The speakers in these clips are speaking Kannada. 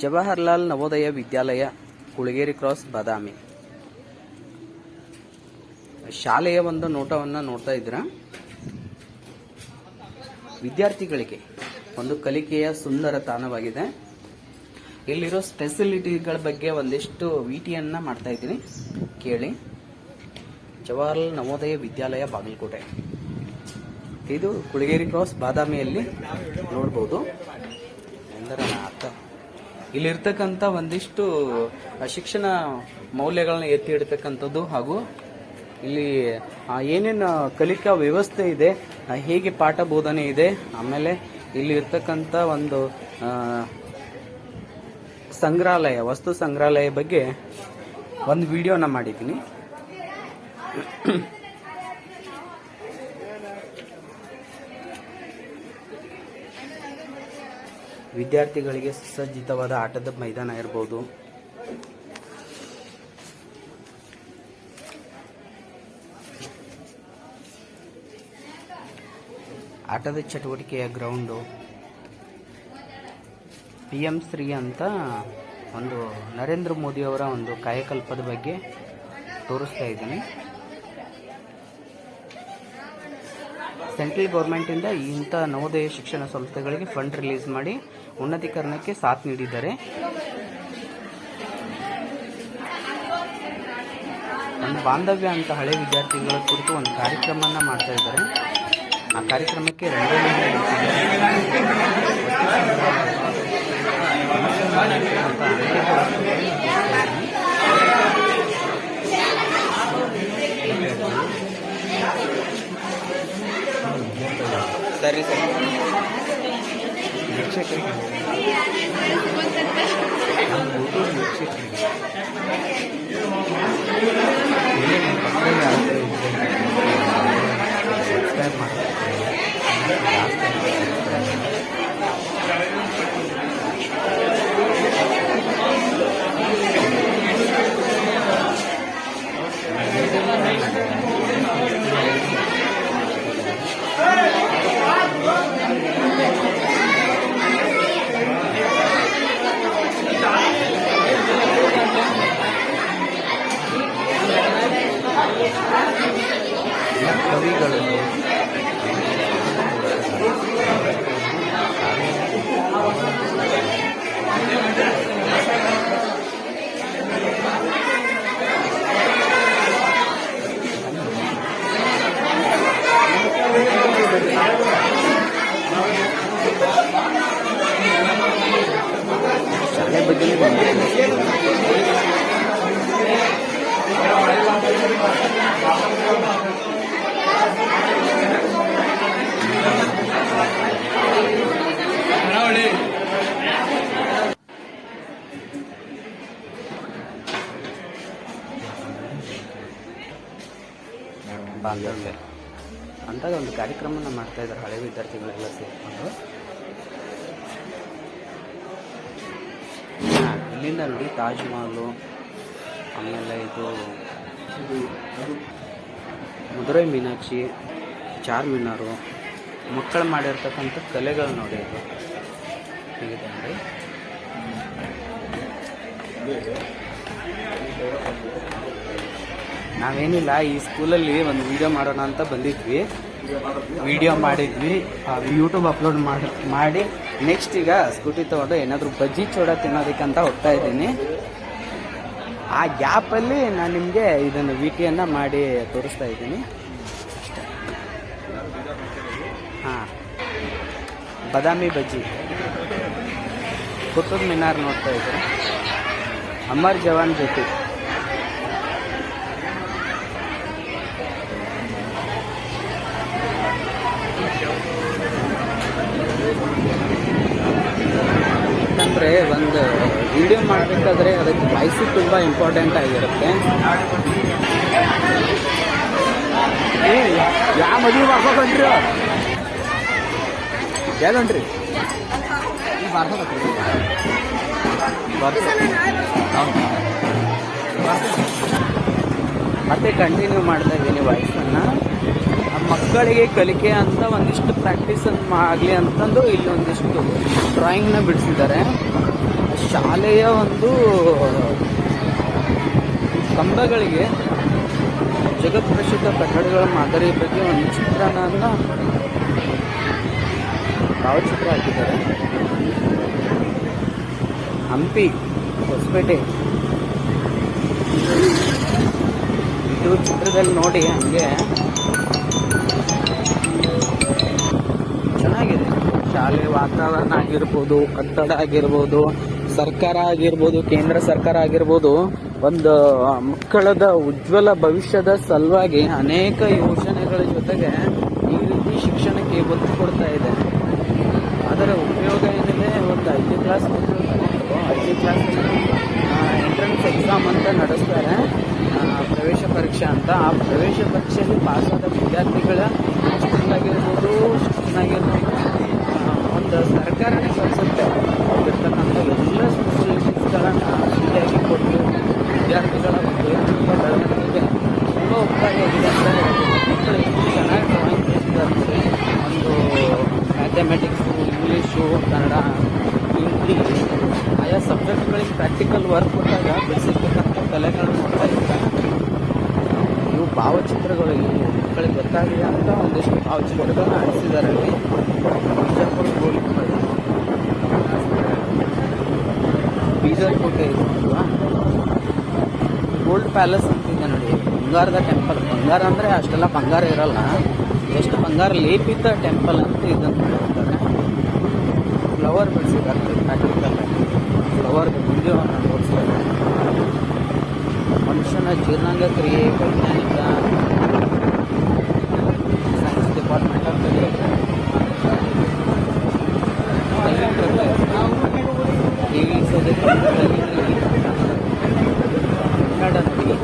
ಜವಾಹರ್ಲಾಲ್ ನವೋದಯ ವಿದ್ಯಾಲಯ, ಕುಳಗೇರಿ ಕ್ರಾಸ್, ಬಾದಾಮಿ. ಶಾಲೆಯ ಒಂದು ನೋಟವನ್ನು ನೋಡ್ತಾ ಇದ್ದೀರಾ. ವಿದ್ಯಾರ್ಥಿಗಳಿಗೆ ಒಂದು ಕಲಿಕೆಯ ಸುಂದರ ತಾಣವಾಗಿದೆ. ಇಲ್ಲಿರೋ ಫೆಸಿಲಿಟಿಗಳ ಬಗ್ಗೆ ಒಂದಿಷ್ಟು ವಿಟಿಯನ್ನ ಮಾಡ್ತಾ ಇದ್ದೀನಿ, ಕೇಳಿ. ಜವಾಹರ್ಲಾಲ್ ನವೋದಯ ವಿದ್ಯಾಲಯ, ಬಾಗಲಕೋಟೆ. ಇದು ಕುಳಗೇರಿ ಕ್ರಾಸ್, ಬಾದಾಮಿಯಲ್ಲಿ ನೋಡ್ಬೋದು. ಇಲ್ಲಿರ್ತಕ್ಕಂಥ ಒಂದಿಷ್ಟು ಶಿಕ್ಷಣ ಮೌಲ್ಯಗಳನ್ನ ಎತ್ತಿ ಇಡ್ತಕ್ಕಂಥದ್ದು, ಹಾಗೂ ಇಲ್ಲಿ ಏನೇನು ಕಲಿಕಾ ವ್ಯವಸ್ಥೆ ಇದೆ, ಹೇಗೆ ಪಾಠ ಬೋಧನೆ ಇದೆ, ಆಮೇಲೆ ಇಲ್ಲಿ ಇರ್ತಕ್ಕಂಥ ಒಂದು ಸಂಗ್ರಹಾಲಯ, ವಸ್ತು ಸಂಗ್ರಹಾಲಯ ಬಗ್ಗೆ ಒಂದು ವಿಡಿಯೋನ ಮಾಡಿದ್ದೀನಿ. ವಿದ್ಯಾರ್ಥಿಗಳಿಗೆ ಸುಸಜ್ಜಿತವಾದ ಆಟದ ಮೈದಾನ ಇರಬಹುದು, ಆಟದ ಚಟುವಟಿಕೆಯ ಗ್ರೌಂಡು, PM ಶ್ರೀ ಅಂತ ಒಂದು ನರೇಂದ್ರ ಮೋದಿ ಅವರ ಒಂದು ಕಾಯಕಲ್ಪದ ಬಗ್ಗೆ ತೋರಿಸ್ತಾ ಇದ್ದೀನಿ. ಸೆಂಟ್ರಲ್ ಗೌರ್ಮೆಂಟಿಂದ ಇಂಥ ನವೋದಯ ಶಿಕ್ಷಣ ಸಂಸ್ಥೆಗಳಿಗೆ ಫಂಡ್ ರಿಲೀಸ್ ಮಾಡಿ ಉನ್ನತೀಕರಣಕ್ಕೆ ಸಾಥ್ ನೀಡಿದ್ದಾರೆ. ಒಂದು ಬಾಂಧವ್ಯ ಅಂತ ಹಳೆ ವಿದ್ಯಾರ್ಥಿಗಳ ಕುರಿತು ಒಂದು ಕಾರ್ಯಕ್ರಮನ ಮಾಡ್ತಾ ಇದ್ದಾರೆ. ಆ ಕಾರ್ಯಕ್ರಮಕ್ಕೆ ಸರಿ ಸರಿ ವೀಕ್ಷಕರಿಗೆ ಸಬ್ಸ್ಕ್ರೈಬ್ ಮಾಡಿ. ಕವಿಗಳು ಶಾಲೆ ಬಗ್ಗೆ ಬಾಂಧವ್ಯ ಅಂತ ಒಂದು ಕಾರ್ಯಕ್ರಮನ ಮಾಡ್ತಾ ಇದ್ದಾರೆ ಹಳೆ ವಿದ್ಯಾರ್ಥಿಗಳೆಲ್ಲ ಸೇರಿಕೊಂಡು. ಇಲ್ಲಿಂದ ನೋಡಿ ತಾಜ್ ಮಹಲು, ಆಮೇಲೆ ಇದು ಮಧುರೈ ಮೀನಾಕ್ಷಿ, ಚಾರ್ಮಿನಾರು, ಮಕ್ಕಳು ಮಾಡಿರ್ತಕ್ಕಂಥ ಕಲೆಗಳು ನೋಡಿ. ಇದು ಹೇಗಿದೆ ನೋಡಿ. ನಾವೇನಿಲ್ಲ, ಈ ಸ್ಕೂಲಲ್ಲಿ ಒಂದು ವಿಡಿಯೋ ಮಾಡೋಣ ಅಂತ ಬಂದಿದ್ವಿ. ವಿಡಿಯೋ ಮಾಡಿದ್ವಿ, ಯೂಟ್ಯೂಬ್ ಅಪ್ಲೋಡ್ ಮಾಡಿ ನೆಕ್ಸ್ಟ್ ಈಗ ಸ್ಕೂಟಿ ತೊಗೊಂಡು ಏನಾದರೂ ಬಜ್ಜಿ ಚೂಡ ತಿನ್ನೋದಕ್ಕಂತ ಹೋಗ್ತಾ ಇದ್ದೀನಿ. ಆ ಗ್ಯಾಪಲ್ಲಿ ನಾನು ನಿಮಗೆ ಇದನ್ನು ವಿಟಿಯನ್ನು ಮಾಡಿ ತೋರಿಸ್ತಾ ಇದ್ದೀನಿ ಅಷ್ಟೇ. ಹಾಂ, ಬಾದಾಮಿ ಬಜ್ಜಿ, ಕುತುಬ್ ಮಿನಾರ್ ನೋಡ್ತಾ ಇದ್ದೀನಿ, ಅಮರ್ ಜವಾನ್ ಜ್ಯೋತಿ. ಯಾಕಂದರೆ ಒಂದು ವಿಡಿಯೋ ಮಾಡಬೇಕಾದ್ರೆ ಅದಕ್ಕೆ ವಾಯ್ಸು ತುಂಬ ಇಂಪಾರ್ಟೆಂಟ್ ಆಗಿರುತ್ತೆ. ಯಾವ ಮದುವೆ ಮಾಡ್ಬೇಕಂದ್ರಿ ಯಾಕಂದ್ರಿ ಮತ್ತೆ ಕಂಟಿನ್ಯೂ ಮಾಡ್ತಾ ಇದ್ದೀನಿ ವಾಯ್ಸನ್ನು. ಮಕ್ಕಳಿಗೆ ಕಲಿಕೆ ಅಂತ ಒಂದಿಷ್ಟು ಪ್ರಾಕ್ಟೀಸ್ ಆಗಲಿ ಅಂತಂದು ಇಲ್ಲಿ ಒಂದಿಷ್ಟು ಡ್ರಾಯಿಂಗ್ನ ಬಿಡಿಸಿದ್ದಾರೆ. ಶಾಲೆಯ ಒಂದು ಕಂಬಗಳಿಗೆ ಜಗತ್ಪ್ರಸಿದ್ಧ ಕಟ್ಟಡಗಳ ಮಾದರಿ ಬಗ್ಗೆ ಒಂದು ಚಿತ್ರಣನ ಭಾವಚಿತ್ರ ಹಾಕಿದ್ದಾರೆ. ಹಂಪಿ, ಹೊಸಪೇಟೆ ಇದು ಚಿತ್ರದಲ್ಲಿ ನೋಡಿ ಹಂಗೆ ಚೆನ್ನಾಗಿದೆ. ಶಾಲೆ ವಾತಾವರಣ ಆಗಿರ್ಬೋದು, ಕಟ್ಟಡ ಆಗಿರ್ಬೋದು, ಸರ್ಕಾರ ಆಗಿರ್ಬೋದು, ಕೇಂದ್ರ ಸರ್ಕಾರ ಆಗಿರ್ಬೋದು, ಒಂದು ಮಕ್ಕಳದ ಉಜ್ವಲ ಭವಿಷ್ಯದ ಸಲುವಾಗಿ ಅನೇಕ ಯೋಜನೆಗಳ ಜೊತೆಗೆ ಈ ರೀತಿ ಶಿಕ್ಷಣಕ್ಕೆ ಒತ್ತು ಕೊಡ್ತಾ ಇದೆ. ಅದರ ಉಪಯೋಗ ಏನಿದೆ, ಒಂದು 5ನೇ ಕ್ಲಾಸ್ ಮಕ್ಕಳು 5ನೇ ಕ್ಲಾಸ್ ಎಂಟ್ರೆನ್ಸ್ ಎಕ್ಸಾಮ್ ಅಂತ ನಡೆಸ್ತಾರೆ, ಪ್ರವೇಶ ಪರೀಕ್ಷೆ ಅಂತ. ಆ ಪ್ರವೇಶ ಪರೀಕ್ಷೆಯಲ್ಲಿ ಪಾಸಾದ ವಿದ್ಯಾರ್ಥಿಗಳ ಶಿಕ್ಷಣ ಆಗಿರ್ಬೋದು ಒಂದು ಸರ್ಕಾರನೇ ಕಲಿಸುತ್ತೆ. ಇರ್ತಕ್ಕಂಥ ಎಲ್ಲ ಫೆಸಿಲಿಟೀಸ್ಗಳನ್ನು ಫ್ರೀಯಾಗಿ ಕೊಟ್ಟು ವಿದ್ಯಾರ್ಥಿಗಳ ವೈಯಕ್ತಿಕ ಬೆಳವಣಿಗೆಗೆ ತುಂಬ ಉಪಕಾರಿಯಾಗಿದೆ ಅಂತ ಹೇಳ್ಬೋದು. ಮಕ್ಕಳು ಎಷ್ಟು ಚೆನ್ನಾಗಿ ಡ್ರಾಯಿಂಗ್ ಬಿಡಿಸಿದ್ದಾರೆ. ಒಂದು ಮ್ಯಾಥಮೆಟಿಕ್ಸು, ಇಂಗ್ಲೀಷು, ಕನ್ನಡ, ಹಿಂದಿ ಆಯಾ ಸಬ್ಜೆಕ್ಟ್ಗಳಿಗೆ ಪ್ರಾಕ್ಟಿಕಲ್ ವರ್ಕ್ ಕೊಟ್ಟಾಗ ಬಿಡಿಸಿರ್ತಕ್ಕಂಥ ಕಲೆಗಳನ್ನು ನೋಡ್ತಾ ಇರ್ತಾರೆ. ಇವು ಭಾವಚಿತ್ರಗಳು, ಇವು ಮಕ್ಕಳಿಗೆ ಗೊತ್ತಾಗಿದೆ ಅಂತ ಒಂದಿಷ್ಟು ಭಾವಚಿತ್ರಗಳನ್ನ ಆಡಿಸಿದ್ದಾರೆ. ಅಲ್ಲಿ ಬಿಜಾಪುರ ಬೀದರ್ ಕೋಟೆ ಇದು ಅಲ್ವಾ, ಗೋಲ್ಡ್ ಪ್ಯಾಲೇಸ್ ಅಂತಿದೆ ನೋಡಿ, ಬಂಗಾರದ ಟೆಂಪಲ್. ಬಂಗಾರ ಅಂದರೆ ಅಷ್ಟೆಲ್ಲ ಬಂಗಾರ ಇರಲ್ಲ, ಎಷ್ಟು ಬಂಗಾರ ಲೇಪಿದ್ದ ಟೆಂಪಲ್ ಅಂತ ಇದನ್ನು ಹೇಳ್ತಾರೆ. ಫ್ಲವರ್ ಬೆಳೆಸಿದ್ದಾರೆ, ಪ್ರಾಕ್ಟಿಕಲ್ ಫ್ಲವರ್ ವಿಡಿಯೋವನ್ನು ತೋರಿಸ್ತಾರೆ. ಮನುಷ್ಯನ ಜೀರ್ಣಾಂಗ ಕ್ರಿಯೆ, ವೈಜ್ಞಾನಿಕ ಸೈನ್ಸ್ ಡಿಪಾರ್ಟ್ಮೆಂಟ್ ಅಂತ ಕನ್ನಡ ನಡಿಗೆ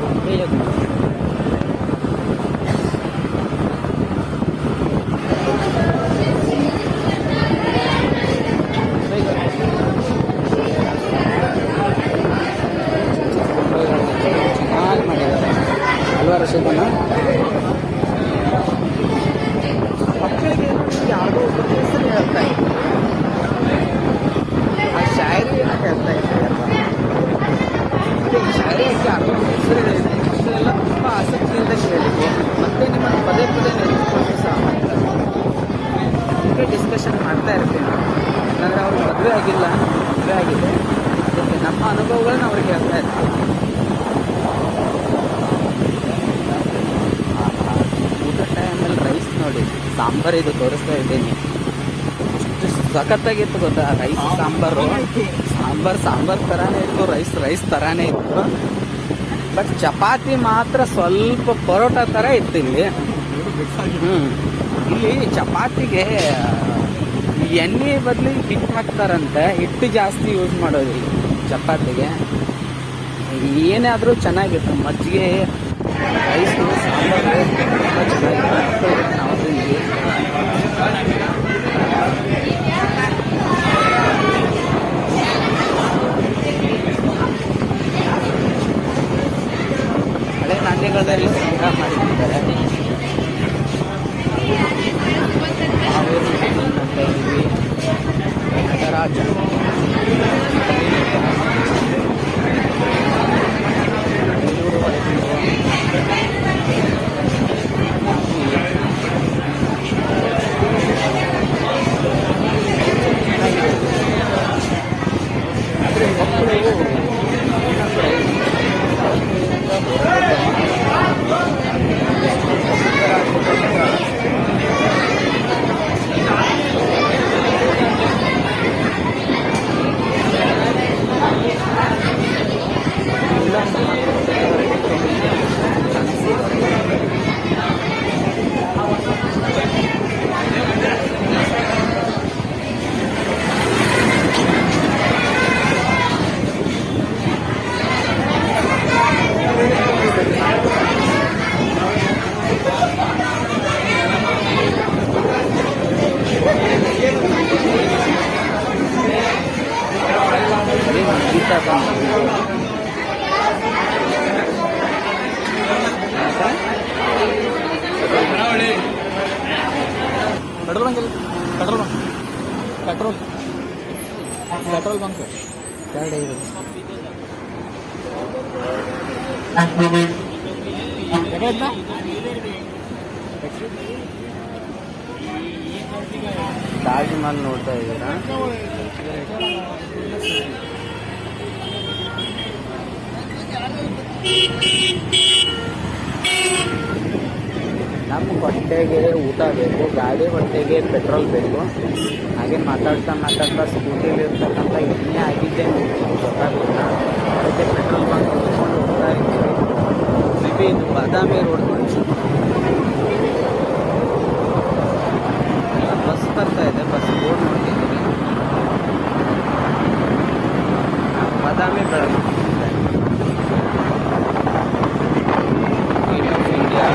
ಚೆನ್ನಾಗಿ ಮಾಡಿದ್ದಾರೆ. ಹಲವಾರು ಶೇಖನ ಮಕ್ಕಳಿಗೆ ಯಾವುದೋ ಒಬ್ಬರ ಹೆಸರು ಹೇಳ್ತಾ ಇತ್ತು, ಆ ಶಾಯರಿಯನ್ನು ಹೇಳ್ತಾ ಇದ್ದಾರೆ. ಶಾಯರಿಗೆ ಯಾವುದೋ ಹೆಸರು ಹೇಳಿದೆ, ಮಕ್ಕಳೆಲ್ಲ ತುಂಬ ಆಸಕ್ತಿಯಿಂದ ಕೇಳಿದ್ರು. ಮತ್ತೆ ನಿಮ್ಮನ್ನು ಪದೇ ಪದೇ ನೆನೆಸ್ಕೊಂಡು ಸಹ ಅದಕ್ಕೆ ಡಿಸ್ಕಷನ್ ಮಾಡ್ತಾ ಇರ್ತೀನಿ. ಯಾಕಂದರೆ ಅವ್ರಿಗೆ ಮದುವೆ ಆಗಿಲ್ಲ, ಮದುವೆ ಆಗಿದೆ, ಅದಕ್ಕೆ ನಮ್ಮ ಅನುಭವಗಳನ್ನ ಅವ್ರಿಗೆ ಹೇಳ್ತಾ ಇರ್ತೀವಿ. ಊಟ ಟೈಮಲ್ಲಿ ರೈಸ್ ನೋಡಿ, ಸಾಂಬಾರು ಇದು ತೋರಿಸ್ತಾ ಇದ್ದೀನಿ. ಎಷ್ಟು ಸಖತ್ತಾಗಿತ್ತು ಗೊತ್ತಾ ರೈಸ್ ಸಾಂಬಾರು. ಸಾಂಬಾರು ಥರಾನೇ ಇತ್ತು, ರೈಸ್ ಥರಾನೇ ಇತ್ತು. ಬಟ್ ಚಪಾತಿ ಮಾತ್ರ ಸ್ವಲ್ಪ ಪರೋಟ ಥರ ಇತ್ತು ಇಲ್ಲಿ. ಇಲ್ಲಿ ಚಪಾತಿಗೆ ಎಣ್ಣೆ ಬದಲು ಹಿಟ್ಟು ಹಾಕ್ತಾರಂತೆ, ಹಿಟ್ಟು ಜಾಸ್ತಿ ಯೂಸ್ ಮಾಡೋದು ಇಲ್ಲಿ ಚಪಾತಿಗೆ. ಏನೇ ಆದರೂ ಚೆನ್ನಾಗಿತ್ತು. ಮಜ್ಜಿಗೆ, ರೈಸು, ಸಾಂಬಾರು ತುಂಬ ಚೆನ್ನಾಗಿತ್ತು. ನಾವು ತಿಂದ್ವಿ. ಹಳೆ ನಾಣ್ಯಗಳಲ್ಲಿ ಸಂಗ್ರಹ ಮಾಡಿದ್ದಾರೆ. ನಟರಾಜ ಪೆಟ್ರೋಲ್ ಬಂಕ್ ಗಾಡಿ ತಾಜ್ ಮಹಲ್ ನೋಡ್ತಾ ಇದ್ದೀರಾ? ನಮ್ಮ ಹೊಟ್ಟೆಗೆ ಊಟ ಬೇಕು, ಗಾಡಿ ಹೊಟ್ಟೆಗೆ ಪೆಟ್ರೋಲ್ ಬೇಕು. ಹಾಗೆ ಮಾತಾಡ್ತಾ ಸ್ಕೂಟಿಲಿ ಇರ್ತಕ್ಕಂಥ ಎಣ್ಣೆ ಆಗಿದ್ದೆ ಗೊತ್ತಾಗಲಿಲ್ಲ. ಅದಕ್ಕೆ ಪೆಟ್ರೋಲ್ ಬಂಕ್ ಹುಡ್ಕೊಂಡು ಹೋಗ್ತಾ ಇದ್ದೀವಿ. ಮೇ ಬಿ ಇದು ಬಾದಾಮಿ ರೋಡ್. ಬಸ್ ಬರ್ತಾ ಇದೆ, ಬಸ್ ಬೋರ್ಡ್ ನೋಡ್ತಿದ್ದೀವಿ. ಬಾದಾಮಿ ಬೆಳಗಾವಿ ಇಂಡಿಯಾ.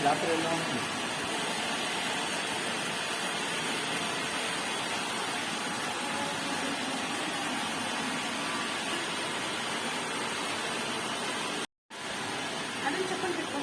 ಜಾತ್ರೆ ಎಲ್ಲ ಅದನ್ನ ಚಪ್ಪಲ್ ಬಿಟ್ಟು